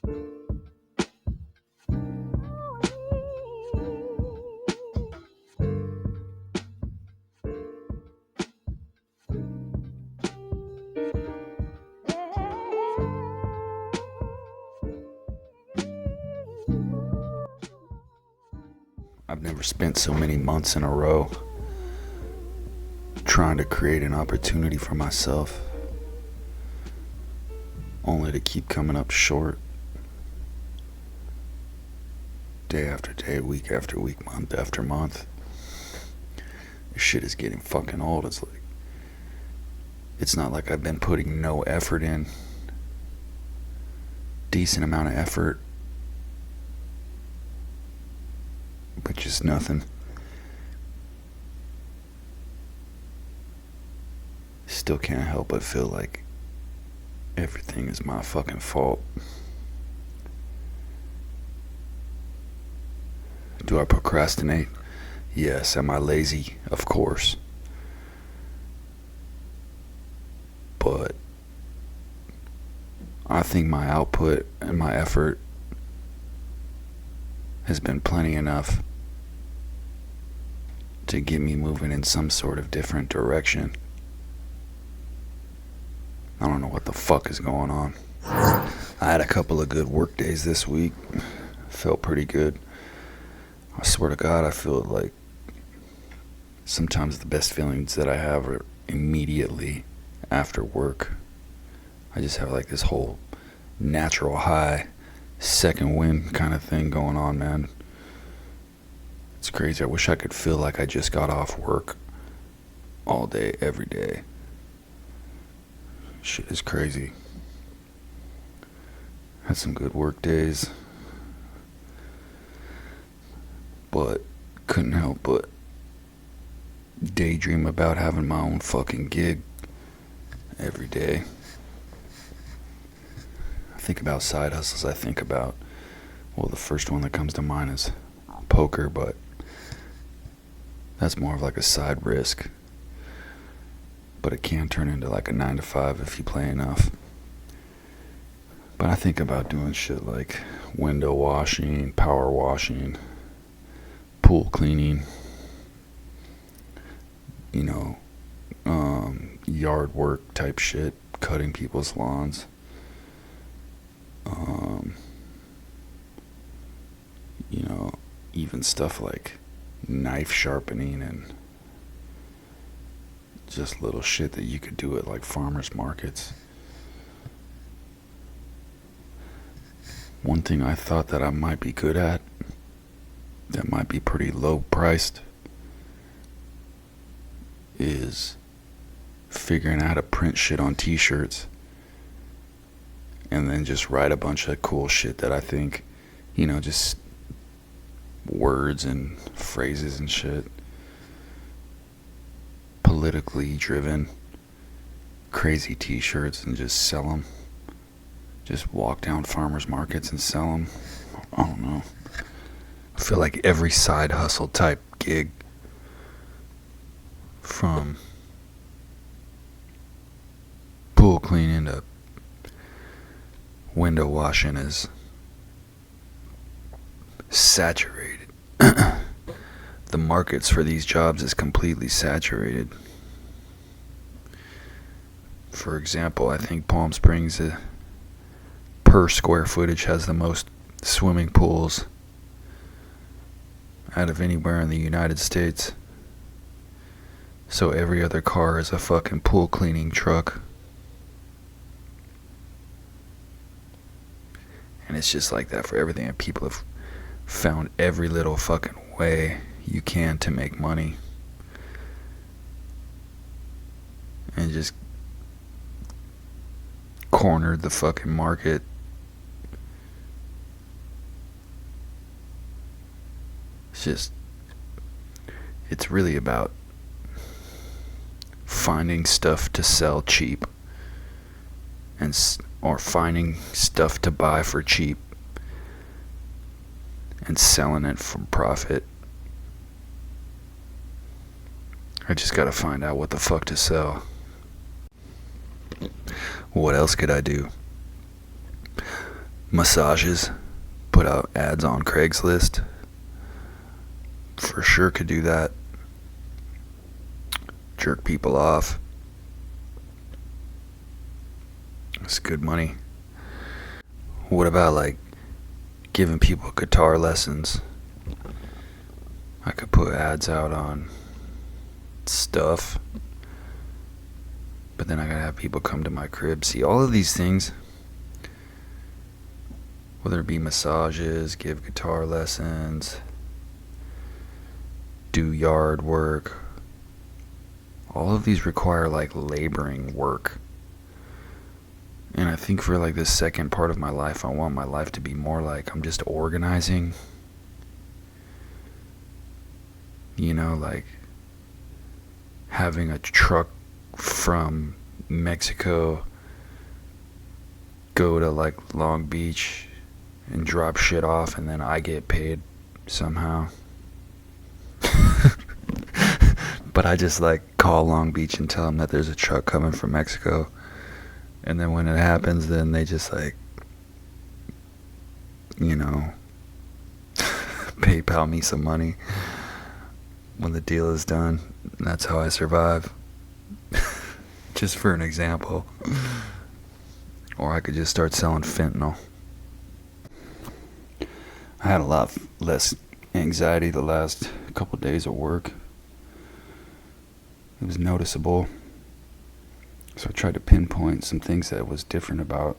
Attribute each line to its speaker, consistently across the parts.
Speaker 1: I've never spent so many months in a row trying to create an opportunity for myself, only to keep coming up short. Day after day, week after week, month after month. This shit is getting fucking old. It's not like I've been putting no effort in. Decent amount of effort, but just nothing. Still can't help but feel like everything is my fucking fault. Do I procrastinate? Yes. Am I lazy? Of course. But I think my output and my effort has been plenty enough to get me moving in some sort of different direction. I don't know what the fuck is going on. I had a couple of good work days this week. Felt pretty good. I swear to God, I feel like sometimes the best feelings that I have are immediately after work. I just have like this whole natural high, second wind kind of thing going on, man. It's crazy. I wish I could feel like I just got off work all day, every day. Shit is crazy. Had some good work days, but couldn't help but daydream about having my own fucking gig every day. I think about side hustles. I think about, well, the first one that comes to mind is poker, but that's more of like a side risk. But it can turn into like a 9 to 5 if you play enough. But I think about doing shit like window washing, power washing, pool cleaning, yard work type shit, cutting people's lawns. Even stuff like knife sharpening and just little shit that you could do at like farmers markets. One thing I thought that I might be good at, that might be pretty low priced, is figuring out how to print shit on t-shirts and then just write a bunch of cool shit that I think, just words and phrases and shit, politically driven, crazy t-shirts, and just sell them. Just walk down farmers markets and sell them. I don't know. I feel like every side hustle type gig, from pool cleaning to window washing, is saturated. The markets for these jobs is completely saturated. For example, I think Palm Springs, per square footage, has the most swimming pools out of anywhere in the United States. So every other car is a fucking pool cleaning truck. And it's just like that for everything. And people have found every little fucking way you can to make money. And just cornered the fucking market. It's really about finding stuff to sell cheap, or finding stuff to buy for cheap and selling it for profit. I just gotta find out what the fuck to sell. What else could I do? Massages. Put out ads on Craigslist. For sure could do that. Jerk people off. It's good money. What about like giving people guitar lessons? I could put ads out on stuff, but then I gotta have people come to my crib. See, all of these things, whether it be massages, give guitar lessons, do yard work, all of these require like laboring work. And I think for like this second part of my life, I want my life to be more like I'm just organizing. You know, like having a truck from Mexico go to like Long Beach and drop shit off, and then I get paid somehow. But I just like call Long Beach and tell them that there's a truck coming from Mexico. And then when it happens, then they just like, you know, PayPal me some money when the deal is done. And that's how I survive. Just for an example. Or I could just start selling fentanyl. I had a lot less anxiety the last couple of days of work. It was noticeable. So I tried to pinpoint some things that was different about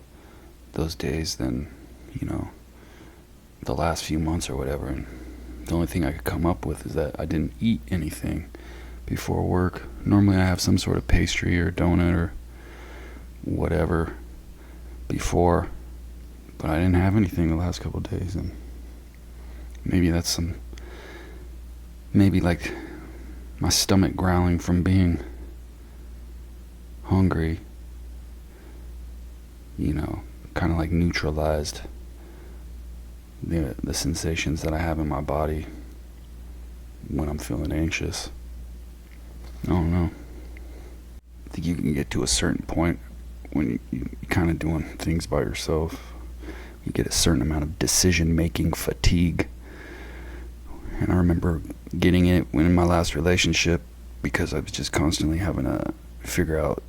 Speaker 1: those days than, you know, the last few months or whatever. And the only thing I could come up with is that I didn't eat anything before work. Normally I have some sort of pastry or donut or whatever before, but I didn't have anything the last couple of days. And maybe that's maybe like my stomach growling from being hungry, you know, kind of like neutralized the sensations that I have in my body when I'm feeling anxious. I don't know. I think you can get to a certain point when you're kind of doing things by yourself. You get a certain amount of decision-making fatigue. And I remember getting it when in my last relationship, because I was just constantly having to figure out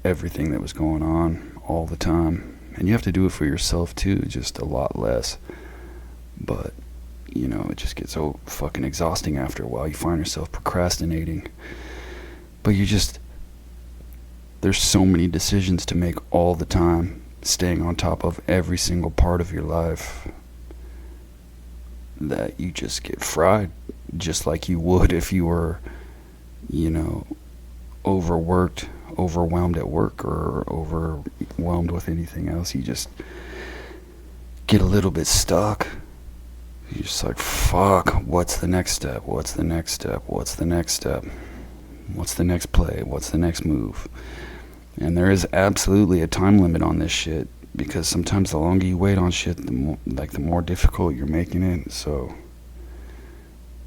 Speaker 1: everything that was going on all the time. And you have to do it for yourself too, just a lot less. But, you know, it just gets so fucking exhausting after a while. You find yourself procrastinating. But there's so many decisions to make all the time, staying on top of every single part of your life, that you just get fried, just like you would if you were, you know, overworked, overwhelmed at work, or overwhelmed with anything else. You just get a little bit stuck. You're just like, fuck, what's the next step? What's the next step? What's the next step? What's the next play? What's the next move? And there is absolutely a time limit on this shit, because sometimes the longer you wait on shit, the more difficult you're making it. So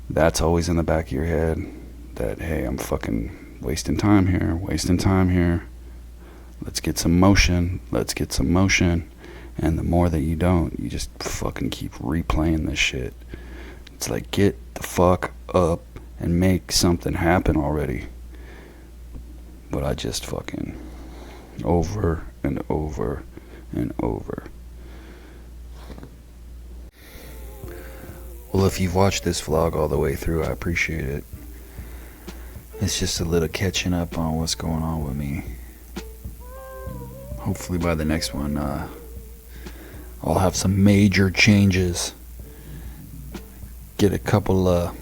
Speaker 1: that's always in the back of your head, that, hey, I'm fucking wasting time here. Let's get some motion. And the more that you don't, you just fucking keep replaying this shit. It's like, get the fuck up and make something happen already. But I just fucking over and over and over. Well, if you've watched this vlog all the way through, I appreciate it. It's just a little catching up on what's going on with me. Hopefully by the next one, I'll have some major changes. Get a couple of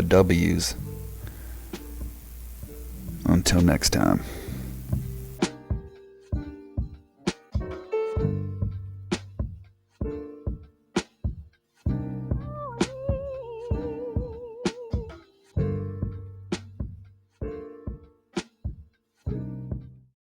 Speaker 1: W's. Until next time.